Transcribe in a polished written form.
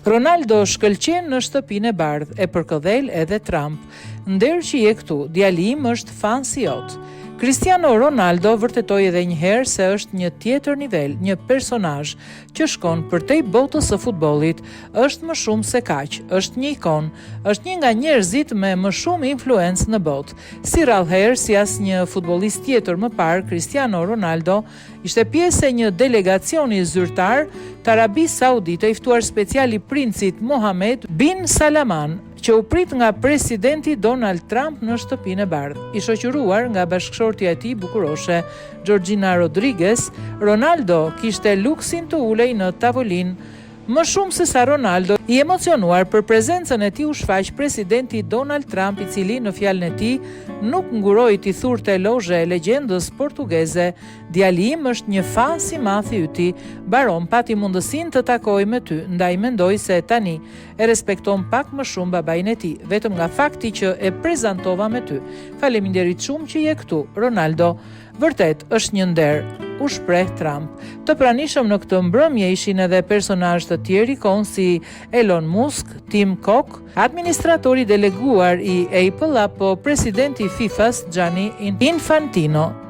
Ronaldo shkëlqen në shtëpinë e bardhë, e përkëdhel edhe Trump. Nder që je këtu, djalim është fan si jot. Cristiano Ronaldo vërtetoi edhe një herë se është një tjetër nivel, një personazh që shkon përtej botës së futbollit, është më shumë se kaq, është një ikon, është një nga njerëzit me më shumë influencë në botë. Si rrallëherë si asnjë futbollist tjetër më parë, Cristiano Ronaldo ishte pjesë e një delegacioni zyrtar të Arabisë Saudite i ftuar special i princit Mohammed bin Salman, që u prit nga presidenti Donald Trump në shtëpinë e bardhë. I shoqëruar nga bashkëshortja e tij bukuroshe, Georgina Rodriguez, Ronaldo kishte luksin të ulej në tavolinë. Më shumë se sa Ronaldo, i emocionuar për prezencën e tij u shfaq presidenti Donald Trump, i cili në fjalën e tij nuk nguroi t'i thurte elozhe e legjendës portugeze. Djali im është një fan si madh i yti, baron pati mundësinë të takojë me ty, ndaj mendoj se tani e respekton pak më shumë babain e tij, vetëm nga fakti që e prezantova me ty. Faleminderit shumë që je këtu, Ronaldo. Vërtet është një nder, u shpreh Trump. Të pranishëm në këtë mbrëmje ishin edhe personazh të tjerë ikon si Elon Musk, Tim Cook, administratori deleguar i Apple apo presidenti i FIFA-s Gianni Infantino.